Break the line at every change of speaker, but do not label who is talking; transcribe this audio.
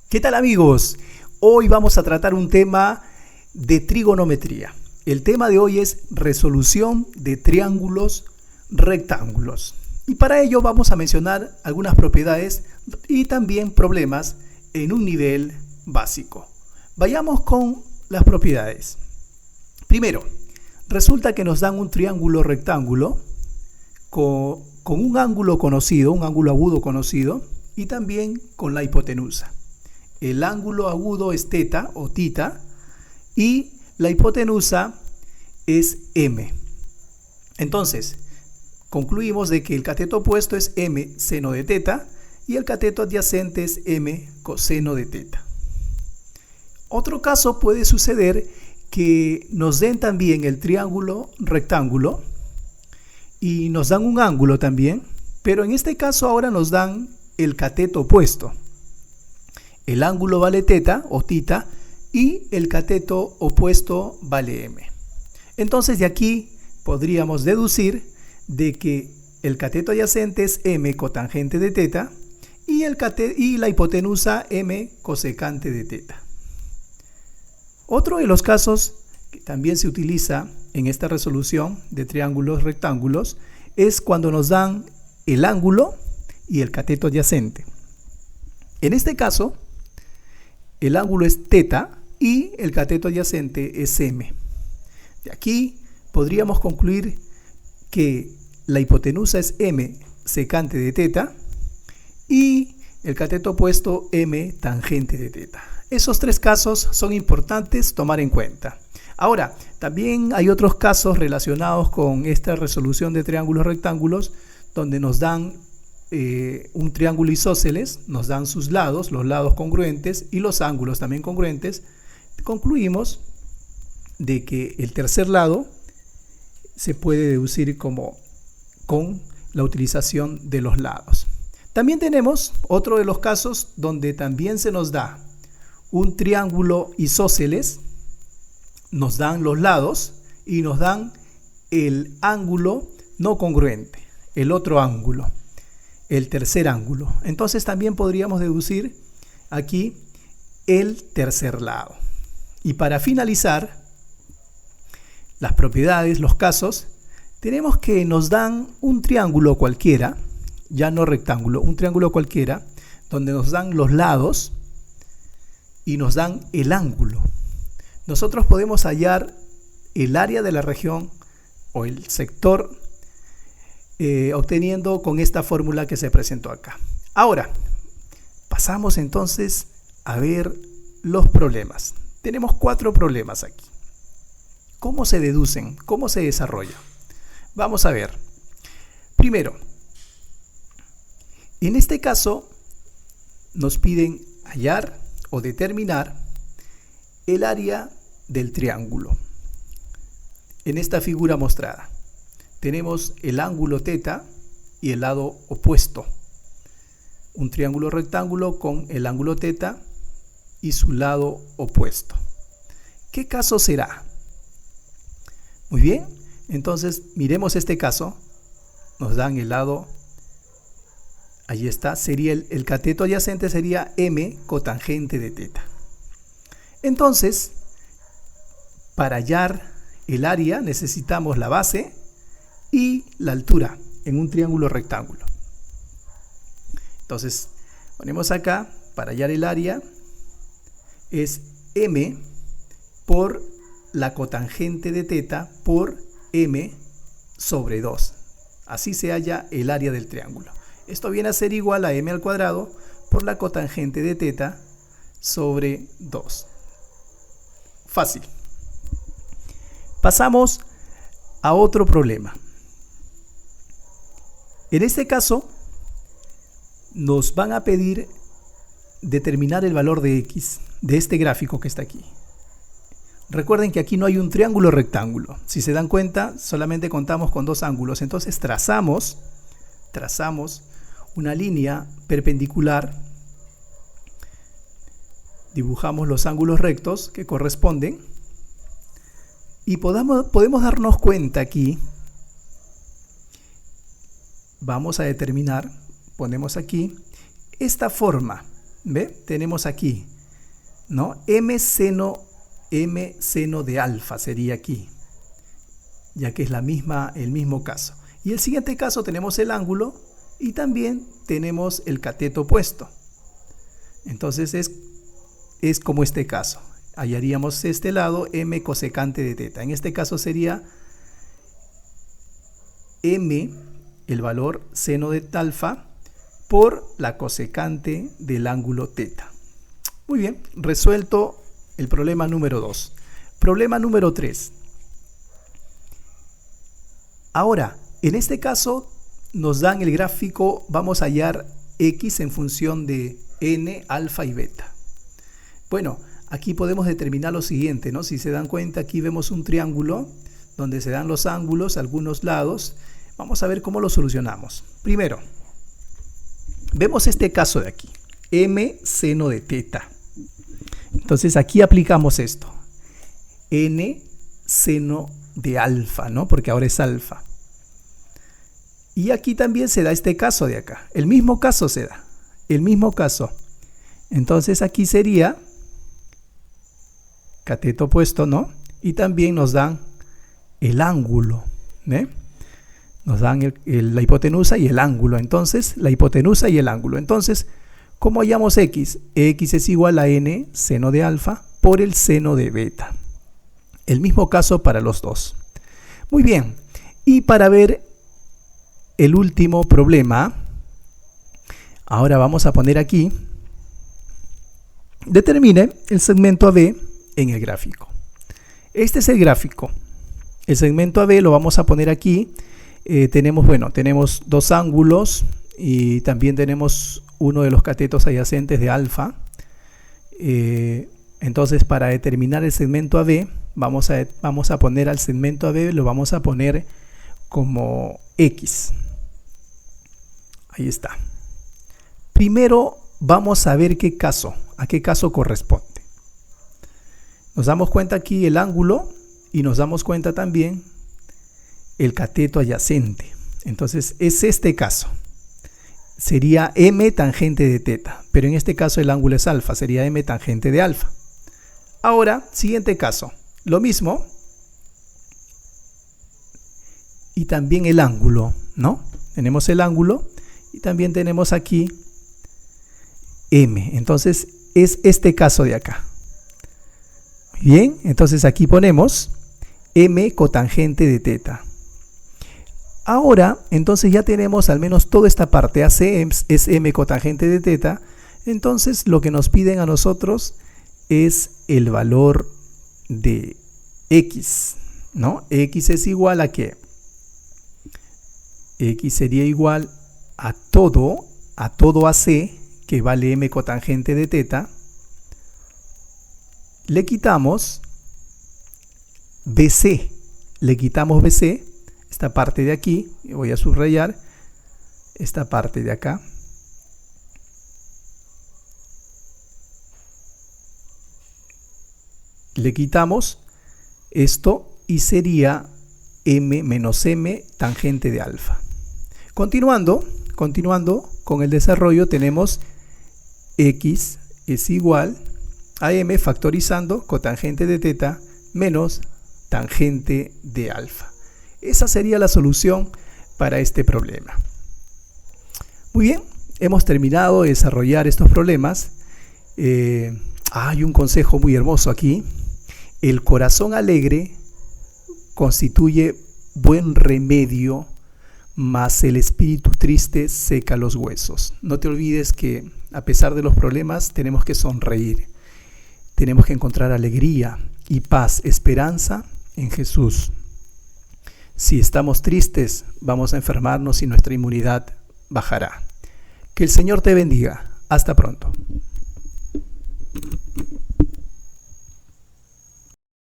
¿Qué tal, amigos? Hoy vamos a tratar un tema de trigonometría. El tema de hoy es resolución de triángulos rectángulos. Y para ello vamos a mencionar algunas propiedades y también problemas en un nivel básico. Vayamos con las propiedades. Primero, resulta que nos dan un triángulo rectángulo con un ángulo conocido, un ángulo agudo conocido, y también con la hipotenusa. El ángulo agudo es teta o tita y la hipotenusa es m. Entonces, concluimos de que el cateto opuesto es m seno de teta y el cateto adyacente es m coseno de teta. Otro caso puede suceder que nos den también el triángulo rectángulo y nos dan un ángulo también, pero en este caso ahora nos dan el cateto opuesto. El ángulo vale teta o tita y el cateto opuesto vale m. Entonces de aquí podríamos deducir de que el cateto adyacente es m cotangente de teta y la hipotenusa m cosecante de teta. Otro de los casos que también se utiliza en esta resolución de triángulos rectángulos es cuando nos dan el ángulo y el cateto adyacente. En este caso, el ángulo es teta y el cateto adyacente es m. De aquí podríamos concluir que la hipotenusa es m secante de teta y el cateto opuesto m tangente de teta. Esos tres casos son importantes tomar en cuenta. Ahora, también hay otros casos relacionados con esta resolución de triángulos rectángulos donde nos dan un triángulo isósceles, nos dan sus lados, los lados congruentes y los ángulos también congruentes. Concluimos de que el tercer lado se puede deducir con la utilización de los lados. También tenemos otro de los casos donde también se nos da un triángulo isósceles, nos dan los lados y nos dan el ángulo no congruente, el otro ángulo, el tercer ángulo. Entonces también podríamos deducir aquí el tercer lado. Y para finalizar las propiedades, los casos, tenemos que nos dan un triángulo cualquiera, ya no rectángulo, un triángulo cualquiera, donde nos dan los lados y nos dan el ángulo. Nosotros podemos hallar el área de la región o el sector obteniendo con esta fórmula que se presentó acá. Ahora, pasamos entonces a ver los problemas. Tenemos 4 problemas aquí. ¿Cómo se deducen? ¿Cómo se desarrolla? Vamos a ver. Primero, en este caso nos piden hallar o determinar el área del triángulo. En esta figura mostrada tenemos el ángulo teta y el lado opuesto. Un triángulo rectángulo con el ángulo teta y su lado opuesto. ¿Qué caso será? Muy bien, entonces miremos este caso. Nos dan el lado, allí está, sería el cateto adyacente sería m cotangente de teta. Entonces, para hallar el área necesitamos la base y la altura en un triángulo rectángulo. Entonces, ponemos acá, para hallar el área, es m por la cotangente de teta por m sobre 2. Así se halla el área del triángulo. Esto viene a ser igual a m al cuadrado por la cotangente de teta sobre 2. Fácil. Pasamos a otro problema. En este caso, nos van a pedir determinar el valor de x de este gráfico que está aquí. Recuerden que aquí no hay un triángulo rectángulo. Si se dan cuenta, solamente contamos con 2 ángulos. Entonces trazamos una línea perpendicular, dibujamos los ángulos rectos que corresponden y podemos darnos cuenta aquí. Vamos a determinar, ponemos aquí esta forma ¿Ve? Tenemos aquí, ¿no? M seno de alfa sería aquí, ya que es el mismo caso. Y el siguiente caso tenemos el ángulo y también tenemos el cateto opuesto. Entonces es como este caso. Hallaríamos este lado m cosecante de teta. En este caso sería m, el valor seno de alfa, por la cosecante del ángulo teta. Muy bien, resuelto el problema número 2. Problema número 3. Ahora, en este caso nos dan el gráfico, vamos a hallar x en función de n, alfa y beta. Bueno, aquí podemos determinar lo siguiente, ¿no? Si se dan cuenta, aquí vemos un triángulo donde se dan los ángulos a algunos lados. Vamos a ver cómo lo solucionamos. Primero, vemos este caso de aquí, m seno de teta. Entonces aquí aplicamos esto, n seno de alfa, ¿no? Porque ahora es alfa. Y aquí también se da este caso de acá, el mismo caso se da, el mismo caso. Entonces aquí sería cateto opuesto, ¿no? Y también nos dan el ángulo, ¿eh? Nos dan la hipotenusa y el ángulo. Entonces, la hipotenusa y el ángulo. Entonces, ¿cómo hallamos x? X es igual a n seno de alfa por el seno de beta. El mismo caso para los dos. Muy bien. Y para ver el último problema, ahora vamos a poner aquí, determine el segmento AB en el gráfico. Este es el gráfico. El segmento AB lo vamos a poner aquí. Tenemos dos ángulos y también tenemos uno de los catetos adyacentes de alfa. Entonces, para determinar el segmento AB, vamos a poner al segmento AB, lo vamos a poner como X. Ahí está. Primero vamos a ver a qué caso corresponde. Nos damos cuenta aquí el ángulo y nos damos cuenta también el cateto adyacente. Entonces es este caso. Sería m tangente de teta, pero en este caso el ángulo es alfa, sería m tangente de alfa. Ahora, siguiente caso, lo mismo. Y también el ángulo, ¿no? Tenemos el ángulo y también tenemos aquí m. Entonces es este caso de acá. Bien, entonces aquí ponemos m cotangente de teta. Ahora, entonces ya tenemos al menos toda esta parte, AC es m cotangente de teta. Entonces lo que nos piden a nosotros es el valor de x, ¿no? X es igual a ¿qué? X sería igual a todo AC, que vale m cotangente de teta. Le quitamos BC, esta parte de aquí, voy a subrayar esta parte de acá. Le quitamos esto y sería m menos m tangente de alfa. Continuando con el desarrollo, tenemos x es igual a m factorizando cotangente de teta menos tangente de alfa. Esa sería la solución para este problema. Muy bien, hemos terminado de desarrollar estos problemas. Hay un consejo muy hermoso aquí. El corazón alegre constituye buen remedio, mas el espíritu triste seca los huesos. No te olvides que a pesar de los problemas tenemos que sonreír. Tenemos que encontrar alegría y paz, esperanza en Jesús. Si estamos tristes, vamos a enfermarnos y nuestra inmunidad bajará. Que el Señor te bendiga. Hasta pronto.